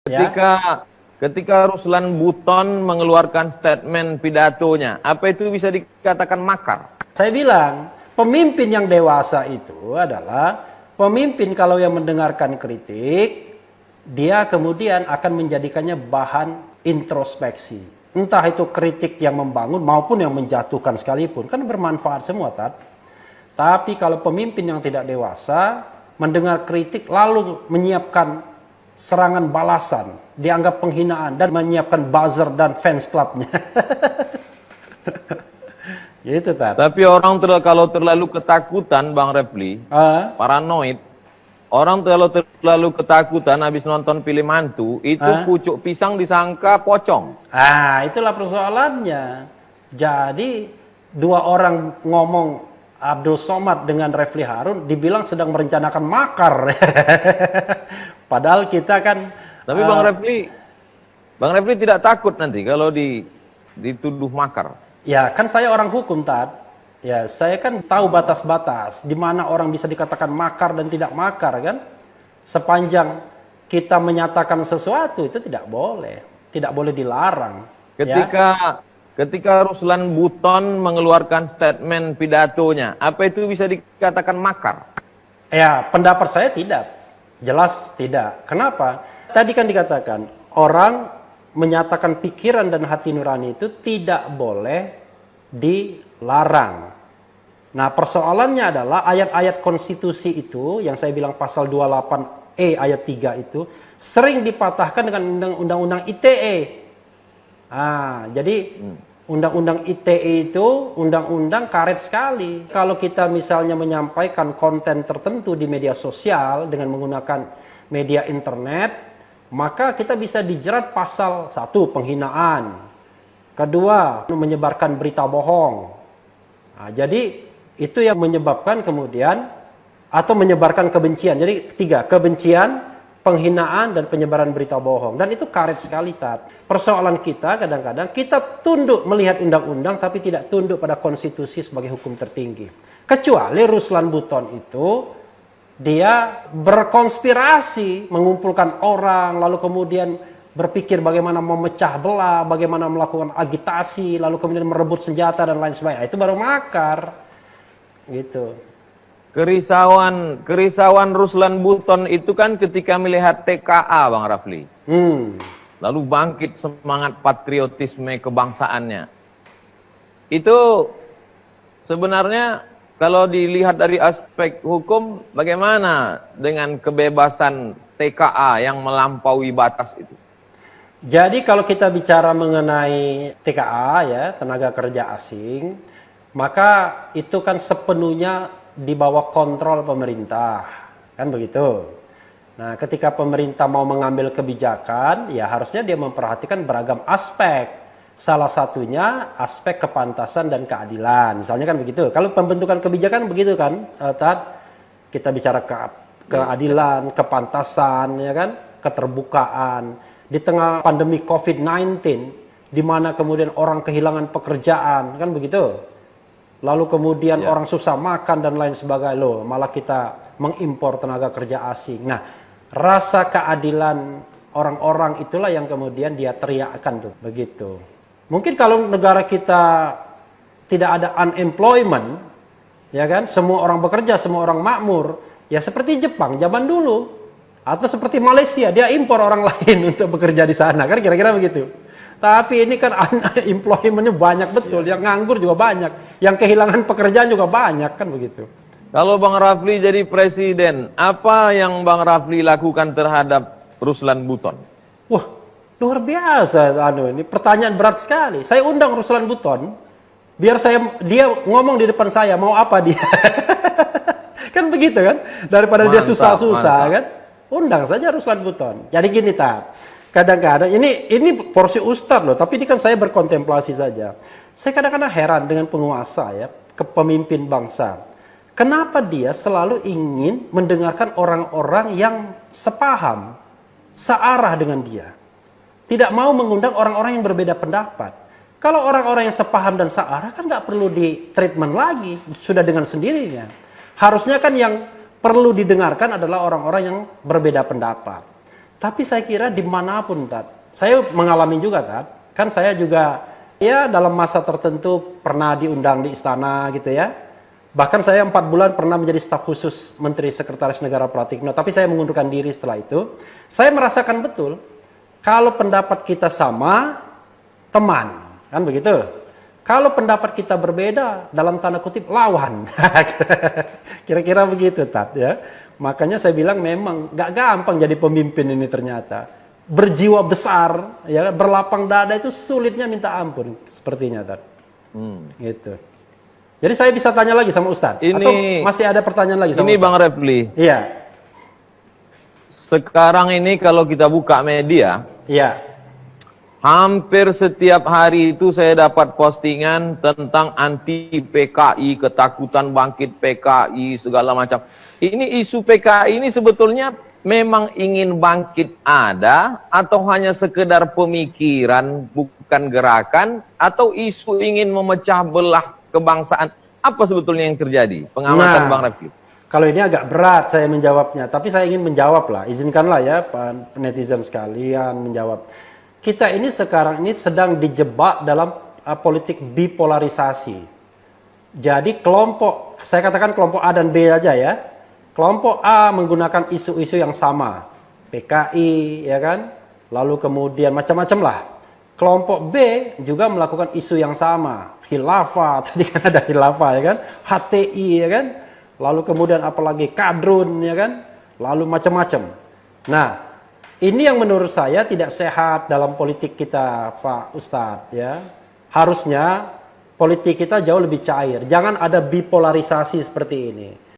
Ya. Ketika Ruslan Buton mengeluarkan statement pidatonya, apa itu bisa dikatakan makar? Saya bilang, pemimpin yang dewasa itu adalah pemimpin kalau yang mendengarkan kritik, dia kemudian akan menjadikannya bahan introspeksi. Entah itu kritik yang membangun maupun yang menjatuhkan sekalipun, kan bermanfaat semua, Tat. Tapi kalau pemimpin yang tidak dewasa, mendengar kritik lalu menyiapkan serangan balasan, dianggap penghinaan, dan menyiapkan buzzer dan fans clubnya. Gitu, Tat. Tapi kalau terlalu ketakutan, Bang Refli, paranoid, orang terlalu ketakutan habis nonton film hantu, itu pucuk pisang disangka pocong. Itulah persoalannya. Jadi dua orang ngomong Abdul Somad dengan Refli Harun dibilang sedang merencanakan makar. Padahal kita kan. Tapi Bang Refli tidak takut nanti kalau dituduh makar. Ya kan saya orang hukum, Tat. Ya saya kan tahu batas-batas di mana orang bisa dikatakan makar dan tidak makar kan. Sepanjang kita menyatakan sesuatu itu tidak boleh dilarang. Ketika Ruslan Buton mengeluarkan statement pidatonya, apa itu bisa dikatakan makar? Ya, pendapat saya tidak. Jelas tidak. Kenapa? Tadi kan dikatakan, orang menyatakan pikiran dan hati nurani itu tidak boleh dilarang. Nah, persoalannya adalah ayat-ayat konstitusi itu, yang saya bilang pasal 28E ayat 3 itu, sering dipatahkan dengan undang-undang ITE. Jadi undang-undang ITE itu undang-undang karet sekali. Kalau kita misalnya menyampaikan konten tertentu di media sosial dengan menggunakan media internet, maka kita bisa dijerat pasal 1 penghinaan, 2 menyebarkan berita bohong. Jadi itu yang menyebabkan kemudian atau menyebarkan kebencian. Jadi 3, kebencian, penghinaan, dan penyebaran berita bohong. Dan itu karet sekali, Tat. Persoalan kita kadang-kadang kita tunduk melihat undang-undang tapi tidak tunduk pada konstitusi sebagai hukum tertinggi. Kecuali Ruslan Buton itu dia berkonspirasi mengumpulkan orang lalu kemudian berpikir bagaimana memecah belah, bagaimana melakukan agitasi, lalu kemudian merebut senjata dan lain sebagainya. Itu baru makar. Gitu. Kerisauan Ruslan Buton itu kan ketika melihat TKA, Bang Rafli. Lalu bangkit semangat patriotisme kebangsaannya. Itu sebenarnya kalau dilihat dari aspek hukum, bagaimana dengan kebebasan TKA yang melampaui batas itu? Jadi kalau kita bicara mengenai TKA, ya, tenaga kerja asing, maka itu kan sepenuhnya di bawah kontrol pemerintah, kan begitu. Nah, ketika pemerintah mau mengambil kebijakan, ya harusnya dia memperhatikan beragam aspek. Salah satunya aspek kepantasan dan keadilan, misalnya kan begitu. Kalau pembentukan kebijakan begitu kan, Tad, kita bicara keadilan, kepantasan, ya kan, keterbukaan. Di tengah pandemi COVID-19, di mana kemudian orang kehilangan pekerjaan, kan begitu. Lalu kemudian orang susah makan dan lain sebagainya, loh, malah kita mengimpor tenaga kerja asing. Nah, rasa keadilan orang-orang itulah yang kemudian dia teriakkan tuh, begitu. Mungkin kalau negara kita tidak ada unemployment, ya kan, semua orang bekerja, semua orang makmur, ya seperti Jepang zaman dulu, atau seperti Malaysia, dia impor orang lain untuk bekerja di sana, kan kira-kira begitu. Tapi ini kan unemployment-nya banyak betul, yang nganggur juga banyak, yang kehilangan pekerjaan juga banyak, kan begitu. Kalau Bang Rafli jadi presiden, apa yang Bang Rafli lakukan terhadap Ruslan Buton? Wah, luar biasa, ini pertanyaan berat sekali. Saya undang Ruslan Buton, biar dia ngomong di depan saya, mau apa dia? Kan begitu kan, daripada dia susah-susah kan, undang saja Ruslan Buton. Jadi gini, Tat. Kadang-kadang ini porsi ustadz loh, tapi ini kan saya berkontemplasi saja. Saya kadang-kadang heran dengan penguasa, ya, kepemimpin bangsa. Kenapa dia selalu ingin mendengarkan orang-orang yang sepaham, searah dengan dia. Tidak mau mengundang orang-orang yang berbeda pendapat. Kalau orang-orang yang sepaham dan searah kan nggak perlu di treatment lagi, sudah dengan sendirinya. Harusnya kan yang perlu didengarkan adalah orang-orang yang berbeda pendapat. Tapi saya kira dimanapun, Tat. Saya mengalami juga, Tat. Kan saya juga, ya dalam masa tertentu pernah diundang di istana gitu ya. Bahkan saya 4 bulan pernah menjadi staf khusus Menteri Sekretaris Negara Pratikno. Tapi saya mengundurkan diri setelah itu. Saya merasakan betul, kalau pendapat kita sama, teman. Kan begitu? Kalau pendapat kita berbeda, dalam tanda kutip, lawan. Kira-kira begitu, Tat. Ya. Makanya saya bilang memang gak gampang jadi pemimpin ini ternyata. Berjiwa besar, ya, berlapang dada itu sulitnya minta ampun sepertinya, Tat. Gitu. Jadi saya bisa tanya lagi sama Ustadz? Atau masih ada pertanyaan lagi sama Ustadz? Ini Bang Refli. Iya. Sekarang ini kalau kita buka media, iya, hampir setiap hari itu saya dapat postingan tentang anti PKI, ketakutan bangkit PKI, segala macam. Ini isu PKI ini sebetulnya memang ingin bangkit ada, atau hanya sekedar pemikiran, bukan gerakan, atau isu ingin memecah belah kebangsaan? Apa sebetulnya yang terjadi? Pengamatan Bang Refli. Kalau ini agak berat saya menjawabnya, tapi saya ingin menjawab lah. Izinkanlah ya Pak netizen sekalian menjawab. Kita ini sekarang ini sedang dijebak dalam politik bipolarisasi. Jadi kelompok, saya katakan kelompok A dan B aja ya. Kelompok A menggunakan isu-isu yang sama, PKI, ya kan? Lalu kemudian macam-macam lah. Kelompok B juga melakukan isu yang sama, khilafah, tadi kan ada khilafah, ya kan? HTI, ya kan? Lalu kemudian apalagi kadrun, ya kan? Lalu macam-macam. Nah, ini yang menurut saya tidak sehat dalam politik kita, Pak Ustadz, ya. Harusnya politik kita jauh lebih cair. Jangan ada bipolarisasi seperti ini.